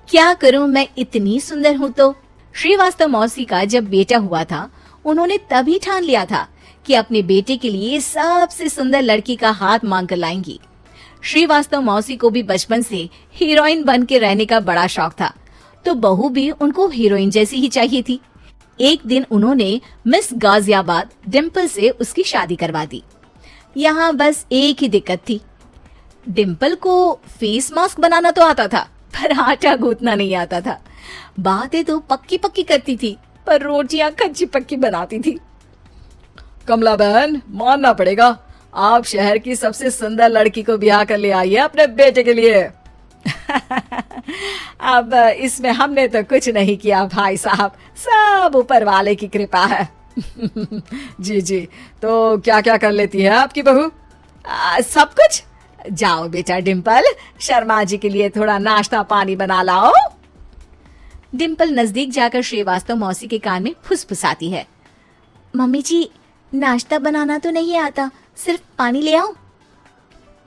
क्या करूं, मैं इतनी सुंदर हूं तो। श्रीवास्तव मौसी का जब बेटा हुआ था, उन्होंने तभी ठान लिया था कि अपने बेटे के लिए सबसे सुंदर लड़की का हाथ मांग कर लाएंगी। श्रीवास्तव मौसी को भी बचपन से हीरोइन बन के रहने का बड़ा शौक था, तो बहू भी उनको हीरोइन जैसी ही चाहिए थी। एक दिन उन्होंने मिस गाजियाबाद डिम्पल से उसकी शादी करवा दी। यहाँ बस एक ही दिक्कत थी, डिम्पल को फेस मास्क बनाना तो आता था, पर आटा गूंथना नहीं आता था। बातें तो पक्की पक्की करती थी, पर रोटियां कच्ची पक्की बनाती थी। कमला बहन, मानना पड़ेगा, आप शहर की सबसे सुंदर लड़की को ब्याह कर ले आई है अपने बेटे के लिए। अब इसमें हमने तो कुछ नहीं किया भाई साहब, सब ऊपर वाले की कृपा है। जी जी, तो क्या क्या कर लेती है आपकी बहू? सब कुछ। जाओ बेटा डिम्पल, शर्मा जी के लिए थोड़ा नाश्ता पानी बना लाओ। डिम्पल नजदीक जाकर श्रीवास्तव मौसी के कान में फुसफुसाती है। मम्मी जी, नाश्ता बनाना तो नहीं आता, सिर्फ पानी ले आओ।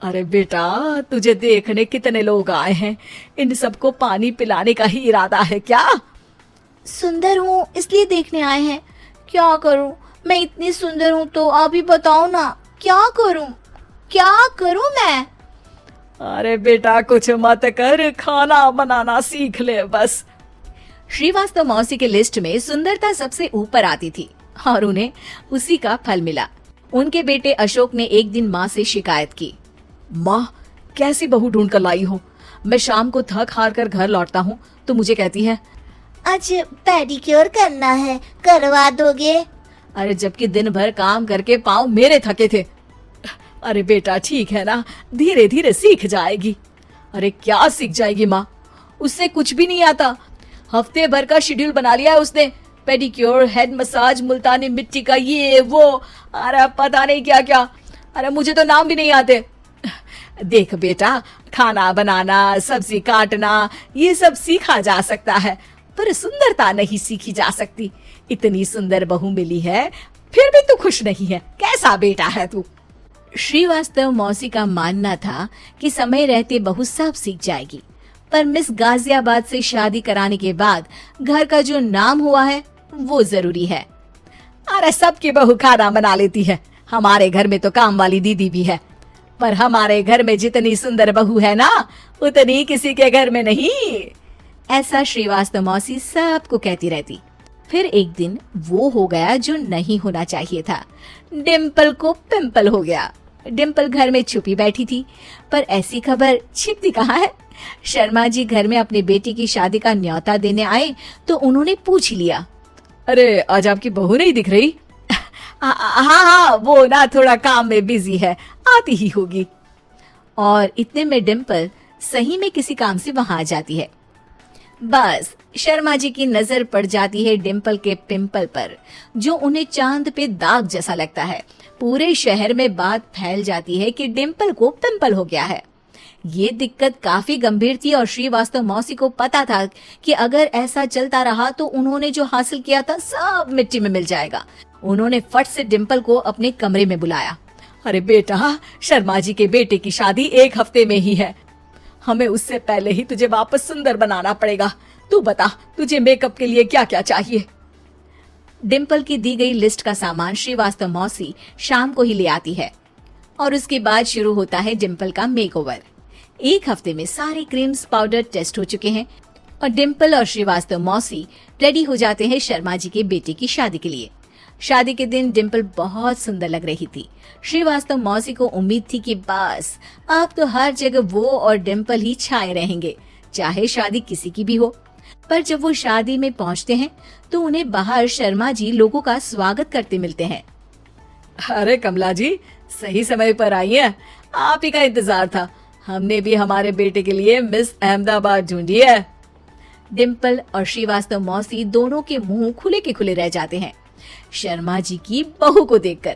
अरे बेटा, तुझे देखने कितने लोग आए हैं, इन सबको पानी पिलाने का ही इरादा है क्या? सुंदर हूँ इसलिए देखने आए हैं। क्या करूँ, मैं इतनी सुंदर हूँ तो आप ही बताओ ना, क्या करूँ मैं? अरे बेटा, कुछ मत कर, खाना बनाना सीख ले बस। श्रीवास्तव मौसी के लिस्ट में सुंदरता सबसे ऊपर आती थी और उन्हें उसी का फल मिला। उनके बेटे अशोक ने एक दिन माँ से शिकायत की। माँ, कैसी बहू ढूंढ कर लाई हो? मैं शाम को थक हार कर घर लौटता हूँ तो मुझे कहती है, आज पेडिक्योर करना है, करवा दोगे? अरे जबकि दिन भर काम करके पाँव मेरे थके थे। अरे बेटा ठीक है ना, धीरे धीरे सीख जाएगी। अरे क्या सीख जाएगी माँ, उससे कुछ भी नहीं आता। हफ्ते भर का शेड्यूल बना लिया है उसने, पेडिक्योर, हेड मसाज, मुल्तानी मिट्टी का ये वो, अरे पता नहीं क्या क्या। अरे मुझे तो नाम भी नहीं आते। देख बेटा, खाना बनाना, सब्जी काटना, ये सब सीखा जा सकता है, पर सुंदरता नहीं सीखी जा सकती। इतनी सुंदर बहू मिली है, फिर भी तू खुश नहीं है, कैसा बेटा है तू? श्रीवास्तव मौसी का मानना था कि समय रहते बहू सब सीख जाएगी, पर मिस गाजियाबाद से शादी कराने के बाद घर का जो नाम हुआ है वो जरूरी है। अरे सबकी बहू खाना बना लेती है, हमारे घर में तो काम वाली दीदी भी है, पर हमारे घर में जितनी सुंदर बहू है ना, उतनी किसी के घर में नहीं। ऐसा श्रीवास्तव मौसी सबको कहती रहती। फिर एक दिन वो हो गया जो नहीं होना चाहिए था, डिम्पल को पिंपल हो गया। डिम्पल घर में छुपी बैठी थी, पर ऐसी खबर छिपती कहाँ है। शर्मा जी घर में अपने बेटी की शादी का न्योता देने आए तो उन्होंने पूछ लिया, अरे आज आपकी बहू नहीं दिख रही? हाँ, वो ना थोड़ा काम में बिजी है, आती ही होगी। और इतने में डिम्पल सही में किसी काम से वहां आ जाती है। बस शर्मा जी की नजर पड़ जाती है डिम्पल के पिंपल पर, जो उन्हें चांद पे दाग जैसा लगता है। पूरे शहर में बात फैल जाती है कि डिम्पल को पिंपल हो गया है। ये दिक्कत काफी गंभीर थी और श्रीवास्तव मौसी को पता था कि अगर ऐसा चलता रहा तो उन्होंने जो हासिल किया था सब मिट्टी में मिल जाएगा। उन्होंने फट से डिम्पल को अपने कमरे में बुलाया। अरे बेटा, शर्मा जी के बेटे की शादी 1 हफ्ते में ही है, हमें उससे पहले ही तुझे वापस सुंदर बनाना पड़ेगा। तू बता, तुझे मेकअप के लिए क्या क्या चाहिए? डिम्पल की दी गई लिस्ट का सामान श्रीवास्तव मौसी शाम को ही ले आती है और उसके बाद शुरू होता है डिम्पल का मेकओवर। 1 हफ्ते में सारे क्रीम्स पाउडर टेस्ट हो चुके हैं और डिम्पल और श्रीवास्तव मौसी रेडी हो जाते हैं शर्मा जी के बेटे की शादी के लिए। शादी के दिन डिम्पल बहुत सुंदर लग रही थी। श्रीवास्तव मौसी को उम्मीद थी कि बस अब तो हर जगह वो और डिम्पल ही छाए रहेंगे, चाहे शादी किसी की भी हो। पर जब वो शादी में पहुंचते हैं तो उन्हें बाहर शर्मा जी लोगों का स्वागत करते मिलते हैं। अरे कमला जी, सही समय पर आई है, आप ही का इंतजार था। हमने भी हमारे बेटे के लिए मिस अहमदाबाद ढूंढी है। डिम्पल और श्रीवास्तव मौसी दोनों के मुंह खुले के खुले रह जाते हैं शर्मा जी की बहू को देखकर।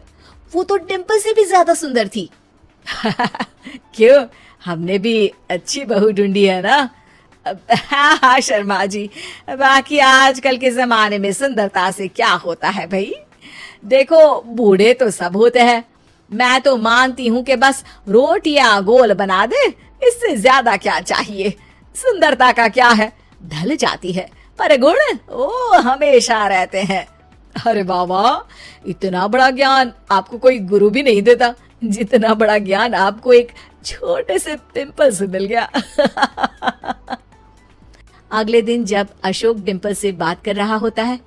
वो तो डिम्पल से भी ज्यादा सुंदर थी। क्यों, हमने भी अच्छी बहू ढूंढी है ना? हाँ शर्मा जी, बाकी आजकल के जमाने में सुंदरता से क्या होता है भाई। देखो, बूढ़े तो सब होते हैं, मैं तो मानती हूँ कि बस रोटियां गोल बना दे, इससे ज्यादा क्या चाहिए। सुंदरता का क्या है, ढल जाती है, पर गुण ओ हमेशा रहते हैं। अरे बाबा, इतना बड़ा ज्ञान आपको कोई गुरु भी नहीं देता जितना बड़ा ज्ञान आपको एक छोटे से पिंपल से मिल गया। अगले दिन जब अशोक डिम्पल से बात कर रहा होता है,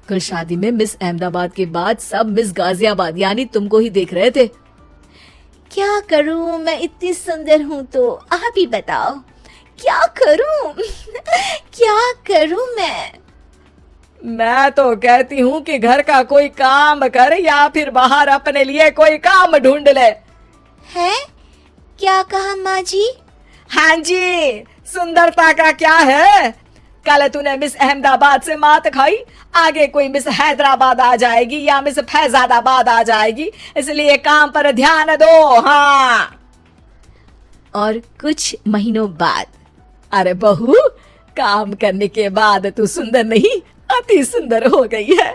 कल शादी में मिस अहमदाबाद के बाद सब मिस गाजियाबाद यानी तुमको ही देख रहे थे। क्या करूं, मैं इतनी सुंदर हूं तो आप ही बताओ क्या करूं। क्या करूं मैं तो कहती हूँ कि घर का कोई काम कर या फिर बाहर अपने लिए कोई काम ढूंढ ले। है क्या कहा माँ जी? हाँ जी, सुंदरता का क्या है, कल तूने मिस अहमदाबाद से मात खाई, आगे कोई मिस हैदराबाद आ जाएगी या मिस फैजादाबाद आ जाएगी, इसलिए काम पर ध्यान दो। हाँ। और कुछ महीनों बाद, अरे बहू, काम करने के बाद तू सुंदर नहीं अति सुंदर हो गई है।